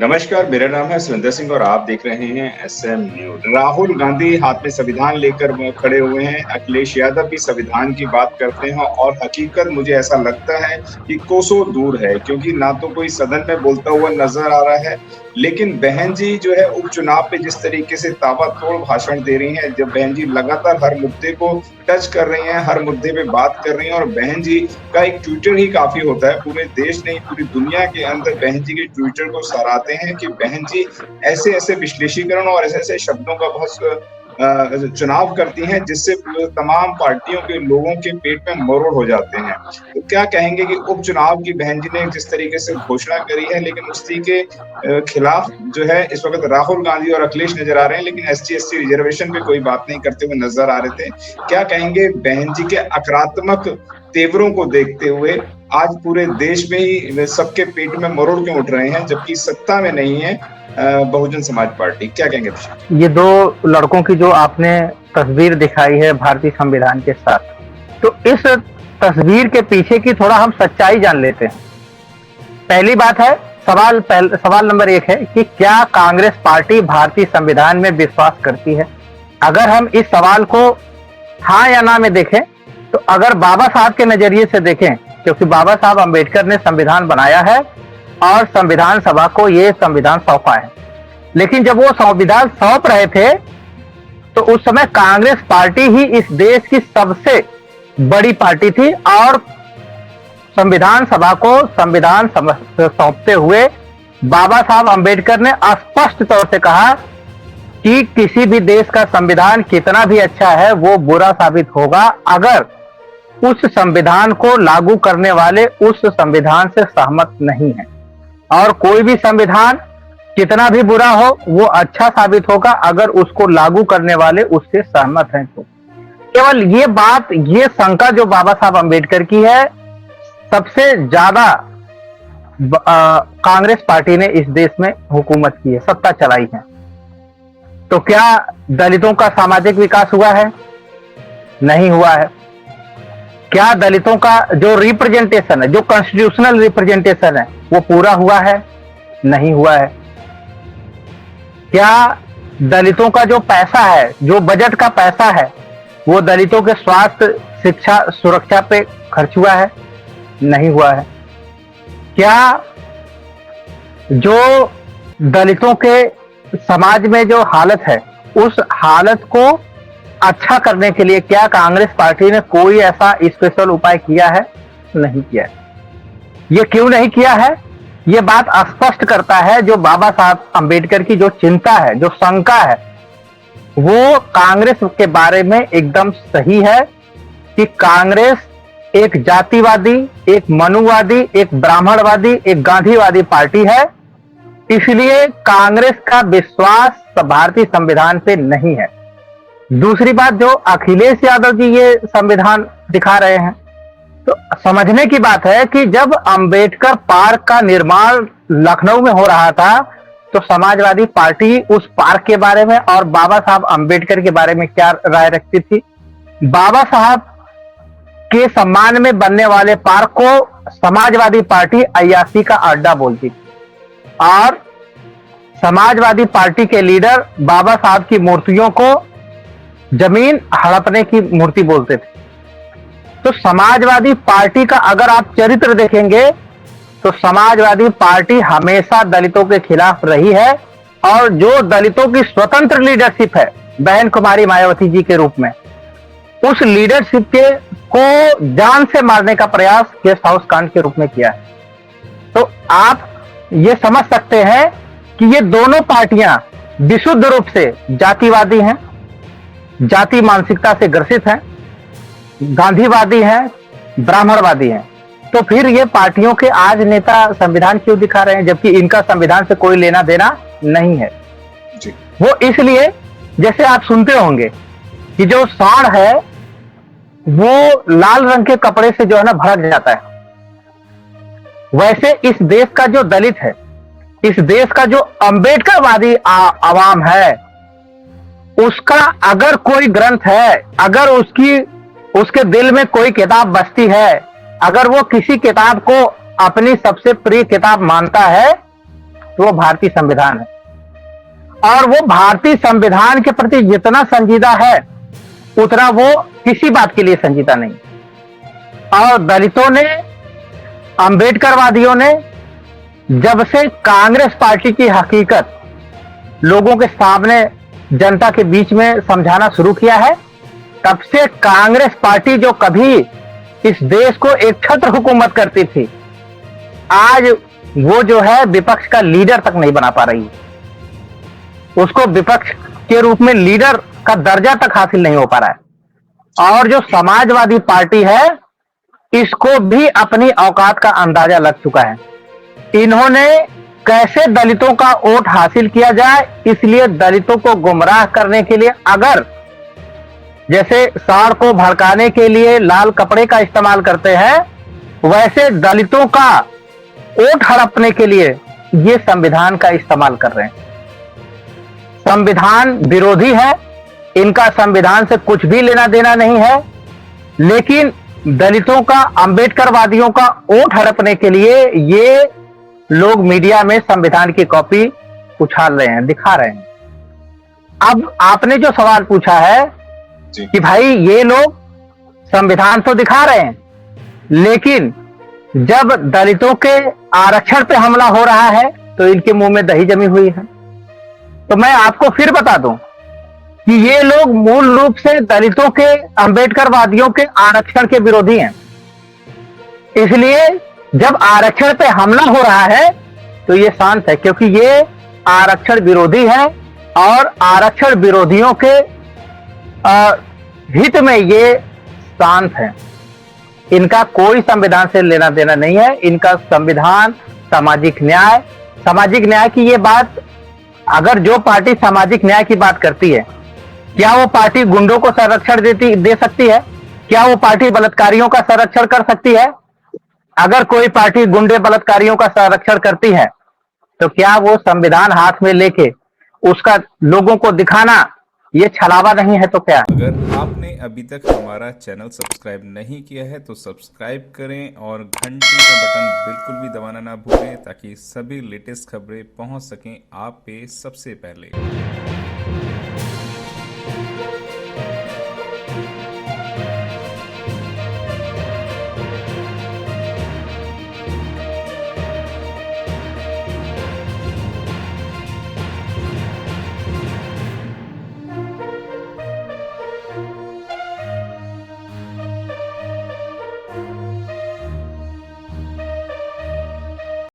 नमस्कार, मेरा नाम है सुरेंद्र सिंह और आप देख रहे हैं एसएम न्यूज। राहुल गांधी हाथ में संविधान लेकर खड़े हुए हैं। अखिलेश यादव भी संविधान की बात करते हैं और हकीकत मुझे ऐसा लगता है कि कोसों दूर है, क्योंकि ना तो कोई सदन में बोलता हुआ नजर आ रहा है, लेकिन बहन जी जो है उपचुनाव पे जिस तरीके से ताबड़तोड़ भाषण दे रही हैं, जब बहन जी लगातार हर मुद्दे को टच कर रही हैं, हर मुद्दे पे बात कर रही हैं, और बहन जी का एक ट्विटर ही काफी होता है, पूरे देश नहीं पूरी दुनिया के अंदर बहन जी के ट्विटर को सराहते हैं कि बहन जी ऐसे ऐसे विश्लेषीकरण और ऐसे ऐसे शब्दों का बहुत चुनाव करती हैं जिससे तमाम पार्टियों के लोगों के पेट में मरोड़ हो जाते हैं। तो क्या कहेंगे कि उपचुनाव की बहन जी ने जिस तरीके से घोषणा करी है, लेकिन उसी के खिलाफ जो है इस वक्त राहुल गांधी और अखिलेश नजर आ रहे हैं, लेकिन SC/ST रिजर्वेशन पे कोई बात नहीं करते हुए नजर आ रहे थे। क्या कहेंगे बहन जी के आक्रामक तेवरों को देखते हुए आज पूरे देश में ही सबके पेट में मरोड़ क्यों उठ रहे हैं, जबकि सत्ता में नहीं है बहुजन समाज पार्टी? क्या कहेंगे? ये दो लड़कों की जो आपने तस्वीर दिखाई है भारतीय संविधान के साथ, तो इस तस्वीर के पीछे की थोड़ा हम सच्चाई जान लेते हैं। पहली बात है, सवाल नंबर 1 है कि क्या कांग्रेस पार्टी भारतीय संविधान में विश्वास करती है? अगर हम इस सवाल को हाँ या ना में देखें, तो अगर बाबा साहब के नजरिए से देखें, क्योंकि बाबा साहब अंबेडकर ने संविधान बनाया है और संविधान सभा को ये संविधान सौंपा है, लेकिन जब वो संविधान सौंप रहे थे तो उस समय कांग्रेस पार्टी ही इस देश की सबसे बड़ी पार्टी थी और संविधान सभा को संविधान सौंपते हुए बाबा साहब अंबेडकर ने स्पष्ट तौर से कहा कि किसी भी देश का संविधान कितना भी अच्छा है वो बुरा साबित होगा अगर उस संविधान को लागू करने वाले उस संविधान से सहमत नहीं है, और कोई भी संविधान कितना भी बुरा हो वो अच्छा साबित होगा अगर उसको लागू करने वाले उससे सहमत हैं। तो केवल ये बात, ये शंका जो बाबा साहब अंबेडकर की है, सबसे ज्यादा कांग्रेस पार्टी ने इस देश में हुकूमत की है, सत्ता चलाई है। तो क्या दलितों का सामाजिक विकास हुआ है? नहीं हुआ है। क्या दलितों का जो रिप्रेजेंटेशन है, जो कॉन्स्टिट्यूशनल रिप्रेजेंटेशन है, वो पूरा हुआ है? नहीं हुआ है। क्या दलितों का जो पैसा है, जो बजट का पैसा है, वो दलितों के स्वास्थ्य, शिक्षा, सुरक्षा पे खर्च हुआ है? नहीं हुआ है। क्या जो दलितों के समाज में जो हालत है, उस हालत को अच्छा करने के लिए क्या कांग्रेस पार्टी ने कोई ऐसा स्पेशल उपाय किया है? नहीं किया है। ये क्यों नहीं किया है? ये बात स्पष्ट करता है जो बाबा साहब अंबेडकर की जो चिंता है, जो शंका है, वो कांग्रेस के बारे में एकदम सही है कि कांग्रेस एक जातिवादी, एक मनुवादी, एक ब्राह्मणवादी, एक गांधीवादी पार्टी है। इसलिए कांग्रेस का विश्वास भारतीय संविधान पे नहीं है। दूसरी बात, जो अखिलेश यादव जी ये संविधान दिखा रहे हैं, तो समझने की बात है कि जब अंबेडकर पार्क का निर्माण लखनऊ में हो रहा था तो समाजवादी पार्टी उस पार्क के बारे में और बाबा साहब अंबेडकर के बारे में क्या राय रखती थी? बाबा साहब के सम्मान में बनने वाले पार्क को समाजवादी पार्टी अय्याशी का अड्डा बोलती थी और समाजवादी पार्टी के लीडर बाबा साहब की मूर्तियों को जमीन हड़पने की मूर्ति बोलते थे। तो समाजवादी पार्टी का अगर आप चरित्र देखेंगे तो समाजवादी पार्टी हमेशा दलितों के खिलाफ रही है, और जो दलितों की स्वतंत्र लीडरशिप है बहन कुमारी मायावती जी के रूप में, उस लीडरशिप के को जान से मारने का प्रयास गेस्ट हाउस कांड के रूप में किया है। तो आप ये समझ सकते हैं कि ये दोनों पार्टियां विशुद्ध रूप से जातिवादी हैं, जाति मानसिकता से ग्रसित हैं, गांधीवादी हैं, ब्राह्मणवादी हैं। तो फिर ये पार्टियों के आज नेता संविधान क्यों दिखा रहे हैं जबकि इनका संविधान से कोई लेना देना नहीं है? जी। वो इसलिए, जैसे आप सुनते होंगे कि जो सांड है वो लाल रंग के कपड़े से जो है ना भड़क जाता है, वैसे इस देश का जो दलित है, इस देश का जो अंबेडकरवादी आवाम है, उसका अगर कोई ग्रंथ है, अगर उसके दिल में कोई किताब बसती है, अगर वो किसी किताब को अपनी सबसे प्रिय किताब मानता है, तो वो भारतीय संविधान है। और वो भारतीय संविधान के प्रति जितना संजीदा है उतना वो किसी बात के लिए संजीदा नहीं। और दलितों ने, अंबेडकरवादियों ने जब से कांग्रेस पार्टी की हकीकत लोगों के सामने, जनता के बीच में समझाना शुरू किया है, तब से कांग्रेस पार्टी जो कभी इस देश को एक छत्र हुकूमत करती थी, आज वो जो है विपक्ष का लीडर तक नहीं बना पा रही है। उसको विपक्ष के रूप में लीडर का दर्जा तक हासिल नहीं हो पा रहा है। और जो समाजवादी पार्टी है, इसको भी अपनी औकात का अंदाजा लग चुका है। इन्होंने कैसे दलितों का वोट हासिल किया जाए, इसलिए दलितों को गुमराह करने के लिए, अगर जैसे सांड को भड़काने के लिए लाल कपड़े का इस्तेमाल करते हैं, वैसे दलितों का वोट हड़पने के लिए ये संविधान का इस्तेमाल कर रहे हैं। संविधान विरोधी है, इनका संविधान से कुछ भी लेना देना नहीं है, लेकिन दलितों का, अंबेडकरवादियों का वोट हड़पने के लिए ये लोग मीडिया में संविधान की कॉपी उछाल रहे हैं, दिखा रहे हैं। अब आपने जो सवाल पूछा है कि भाई ये लोग संविधान तो दिखा रहे हैं, लेकिन जब दलितों के आरक्षण पे हमला हो रहा है तो इनके मुंह में दही जमी हुई है। तो मैं आपको फिर बता दूं कि ये लोग मूल रूप से दलितों के, अंबेडकरवादियों के आरक्षण के विरोधी हैं। इसलिए जब आरक्षण पे हमला हो रहा है तो ये शांत है, क्योंकि ये आरक्षण विरोधी है और आरक्षण विरोधियों के हित में ये शांत है। इनका कोई संविधान से लेना देना नहीं है। इनका संविधान सामाजिक न्याय की ये बात, अगर जो पार्टी सामाजिक न्याय की बात करती है, क्या वो पार्टी गुंडों को संरक्षण दे सकती है? क्या वो पार्टी बलात्कारियों का संरक्षण कर सकती है? अगर कोई पार्टी गुंडे बलात्कारियों का संरक्षण करती है तो क्या वो संविधान हाथ में लेके उसका लोगों को दिखाना ये छलावा नहीं है? तो क्या? अगर आपने अभी तक हमारा चैनल सब्सक्राइब नहीं किया है तो सब्सक्राइब करें और घंटी का बटन बिल्कुल भी दबाना ना भूलें, ताकि सभी लेटेस्ट खबरें पहुंच सकें आप पे सबसे पहले।